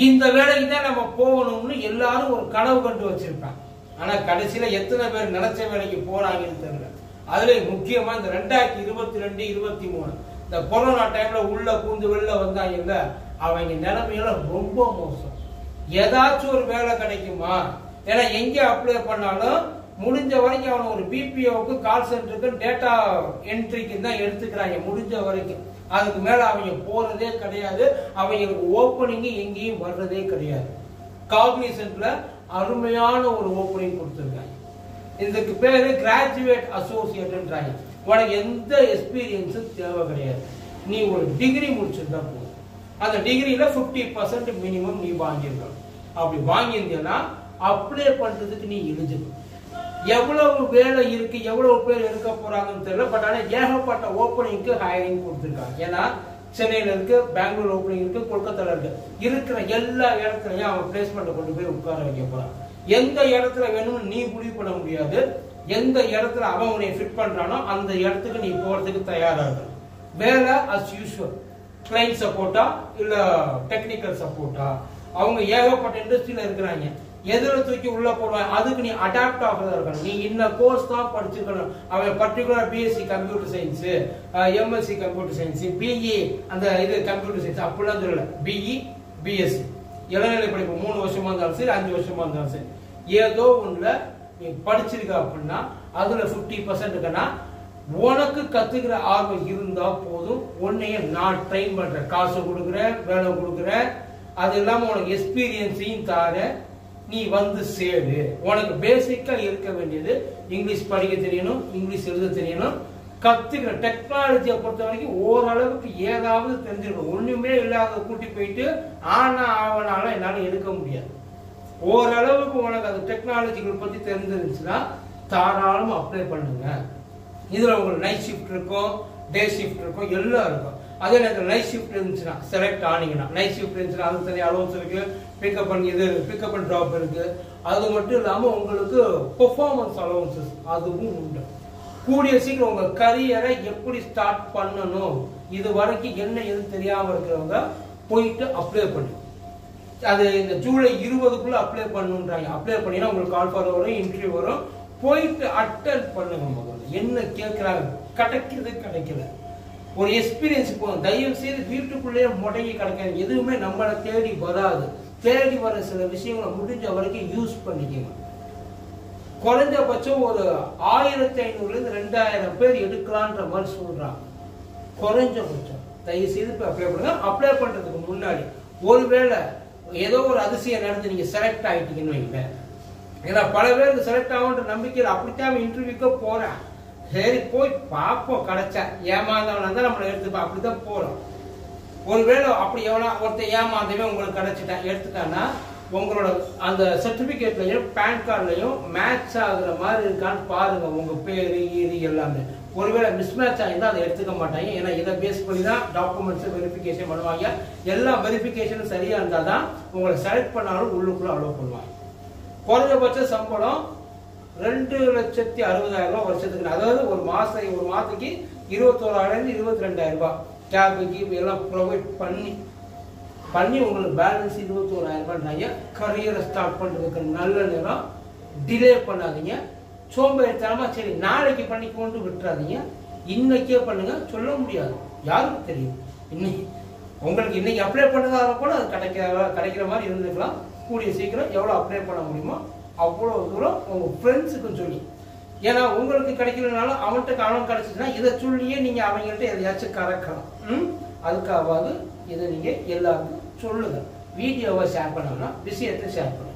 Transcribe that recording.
இந்த வேலைக்கு தான் நம்ம போகணும்னு எல்லாரும் ஒரு கனவு கண்டு வச்சிருப்பாங்க. ஆனா கடைசியில எத்தனை பேர் நினைச்ச வேலைக்கு போறாங்கன்னு தெரியல. அதுல முக்கியமா இந்த 2022, 23 இந்த கொரோனா டைம்ல உள்ள பூந்து வெளில வந்தாங்கல்ல, அவங்க நிலைமையில ரொம்ப மோசம். ஏதாச்சும் ஒரு வேலை கிடைக்குமா? ஏன்னா எங்க அப்ளை பண்ணாலும் முடிஞ்ச வரைக்கும் அவன் ஒரு பிபிஓக்கு, கால் சென்டருக்கு, டேட்டா என்ட்ரிக்கு தான் எடுத்துக்கிறாங்க முடிஞ்ச வரைக்கும். அதுக்கு மேல அவங்க போறதே கிடையாது. அவங்களுக்கு ஓப்பனிங் எங்கேயும் வர்றதே கிடையாது. காக்னிசன்ட்ல அருமையான ஒரு ஓப்பனிங் கொடுத்துருக்காங்க. இதுக்கு பேரு கிராஜுவேட் அசோசியேட்ன்றாங்க. உனக்கு எந்த எக்ஸ்பீரியன்ஸும் தேவை கிடையாது. நீ ஒரு டிகிரி முடிச்சிருந்தா போதும். அந்த டிகிரியில 50% மினிமம் நீ வாங்கியிருக்கணும். அப்படி வாங்கியிருந்தீங்கன்னா அப்ளை பண்றதுக்கு நீ எலிஜிபிள். எவ்வளவு வேலை இருக்கு, எவ்வளவு பேர் எடுக்க போறாங்கன்னு தெரியல. பட் ஆனா ஏகப்பட்ட ஓப்பனிங்க்கு ஹையரிங் கொடுத்துருக்காங்க. ஏன்னா சென்னையில இருக்கு, பெங்களூர் ஓப்பனிங் இருக்கு, கொல்கத்தால இருக்கு. இருக்கிற எல்லா இடத்துலயும் அவன் பிளேஸ்மெண்ட் கொண்டு போய் உட்கார வைக்க போறான். எந்த இடத்துல வேணும்னு நீ முடிவு பண்ண முடியாது. எந்த இடத்துல அவன் உன்னை ஃபிட் பண்றானோ அந்த இடத்துக்கு நீ போறதுக்கு தயாரா இருக்கு. வேலை அஸ் யூஷுவல், கிளைண்ட் சப்போர்ட்டா இல்ல டெக்னிக்கல் சப்போர்ட்டா, அவங்க ஏகப்பட்ட இண்டஸ்ட்ரியில இருக்கிறாங்க. எதிர தூக்கி உள்ள போடுவாங்க. அதுக்கு நீ அடாப்ட் ஆகிறதா இருக்கணும். நீ இந்த கோர்ஸ் தான் படிச்சிருக்கணும். அவன் particular BSc computer science, MSc computer science, BE அந்த இது கம்ப்யூட்டர் சயின்ஸ் அப்படிலாம் தெரியல. பிஇ, பிஎஸ்சி இளநிலை படிப்பு 3 வருஷமா இருந்தாலும் சரி, 5 வருஷமா இருந்தாலும் சரி, ஏதோ ஒண்ணுல நீ படிச்சிருக்க அப்படின்னா அதுல 50% இருக்குன்னா உனக்கு கத்துக்கிற ஆர்வம் இருந்தா போதும். உன்னைய நான் ட்ரெயின் பண்றேன், காசு கொடுக்குறேன், வேலை கொடுக்குறேன், அது இல்லாம உனக்கு எக்ஸ்பீரியன்ஸையும் தார. நீ வந்து சேரு. உனக்கு பேசிக்கா இருக்க வேண்டியது இங்கிலீஷ் படிக்க தெரியணும், இங்கிலீஷ் எழுத தெரியணும். கத்துக்கிற டெக்னாலஜியை பொறுத்த வரைக்கும் ஓரளவுக்கு ஏதாவது தெரிஞ்சிருக்கணும். ஒண்ணுமே இல்லாத கூட்டி போயிட்டு ஆனா ஆவனால என்னால எடுக்க முடியாது. ஓரளவுக்கு உனக்கு அந்த டெக்னாலஜிகள் பத்தி தெரிஞ்சிருந்துச்சுன்னா தாராளமா அப்ளை பண்ணுங்க. இதுல உங்களுக்கு நைட் ஷிஃப்ட் இருக்கும், டே ஷிஃப்ட் இருக்கும், எல்லாம் இருக்கும். அதே நேரத்தில் நைட் ஷிஃப்ட் இருந்துச்சுன்னா செலக்ட் ஆனீங்கன்னா, நைட் ஷிஃப்ட் இருந்துச்சுன்னா அது தனி அலோன்ஸ் இருக்கு, பிக்கப் அண்ட் ட்ராப் இருக்கு. அது மட்டும் இல்லாம உங்களுக்கு பெர்ஃபார்மன்ஸ் அலோன்சஸ் அதுவும் உண்டு. கூடிய சீக்கிரம் உங்க கரியரை எப்படி ஸ்டார்ட் பண்ணணும், இது வரைக்கும் என்ன எது தெரியாம இருக்கிறவங்க போயிட்டு அப்ளை பண்ணு. அது இந்த ஜூலை 20க்குள்ள அப்ளை பண்ணுன்றாங்க. அப்ளை பண்ணினா உங்களுக்கு கால் ஃபார் வரும், இன்டர்வியூ வரும். போயிட்டு அட்டெண்ட் பண்ணுங்க. முதல்ல என்ன கேட்கிறாங்க, கிடைக்கல ஒரு எக்ஸ்பீரியன்ஸ் போதும். தயவு செய்து வீட்டுக்குள்ளேயே முடங்கி கிடக்காது. எதுவுமே நம்மளை தேடி வராது. தேடி வர சில விஷயங்களை முடிஞ்ச வரைக்கும் யூஸ் பண்ணிக்கோங்க. குறைஞ்சபட்சம் ஒரு 1500 - 2000 பேர் எடுக்கலான்ற மாதிரி சொல்றாங்க. குறைஞ்சபட்சம் தயவு செய்து அப்ளை பண்ணுங்க. அப்ளை பண்றதுக்கு முன்னாடி ஒருவேளை ஏதோ ஒரு அதிசயம் நடந்து நீங்க செலக்ட் ஆயிட்டீங்கன்னு வைங்க. ஏன்னா பல பேருக்கு செலக்ட் ஆகுன்ற நம்பிக்கையில் அப்படித்தான் இன்டர்வியூக்கு போறேன். சரி போய் பார்ப்போம், கிடைச்சா ஏமாந்தவனா தான் நம்மளை எடுத்துப்போம், அப்படித்தான் போறோம். ஒருவேளை அப்படி எவனா ஒருத்தர் ஏமாந்தவே உங்களுக்கு கிடைச்சிட்டான் எடுத்துட்டான்னா உங்களோட அந்த சர்டிபிகேட்லயும் பேன் கார்டுலயும் மேட்ச் ஆகுற மாதிரி இருக்கான்னு பாருங்க. உங்க பேரு ஈரி எல்லாமே ஒருவேளை மிஸ்மேட்ச் ஆகிருந்தா அதை எடுத்துக்க மாட்டாங்க. ஏன்னா இதை பேஸ் பண்ணி தான் டாக்குமெண்ட்ஸ் வெரிஃபிகேஷன் பண்ணுவாங்க. எல்லா வெரிஃபிகேஷனும் சரியா இருந்தா தான் உங்களை செலக்ட் பண்ணாலும் உள்ளுக்குள்ள அலோவ் பண்ணுவாங்க. குறைஞ்சபட்ச சம்பளம் 2,60,000 வருஷத்துக்கு. அதாவது ஒரு மாசத்துக்கு 21,000 - 22,000 ரூபாய் கேபுக்கு எல்லாம் ப்ரொவைட் பண்ணி உங்களுக்கு பேலன்ஸ் 21,000 கரியரை ஸ்டார்ட் பண்றதுக்கு நல்ல நேரம். டிலே பண்ணாதீங்க. சோம்பேறித்தனமா சரி நாளைக்கு பண்ணி கொண்டு விட்டுறாதீங்க. இன்னைக்கே பண்ணுங்க. சொல்ல முடியாது, யாருக்கு தெரியும். இன்னைக்கு உங்களுக்கு இன்னைக்கு அப்ளை பண்ணதாக கூட அது கிடைக்கிற மாதிரி இருந்துக்கலாம். கூடிய சீக்கிரம் எவ்வளவு அப்ளை பண்ண முடியுமோ அவ்வளவு தூரம் உங்க ஃப்ரெண்ட்ஸுக்கும் சொல்லி. ஏன்னா உங்களுக்கு கிடைக்கலனாலும் அவன்கிட்ட அவன் கிடைச்சிச்சுன்னா இதை சொல்லியே நீங்க அவங்கள்ட்ட எதையாச்சும் கறக்கலாம். அதுக்காவது இதை நீங்க எல்லாருக்கும் சொல்லுங்க. வீடியோவை ஷேர் பண்ணோம்னா விஷயத்தை ஷேர் பண்ணுங்க.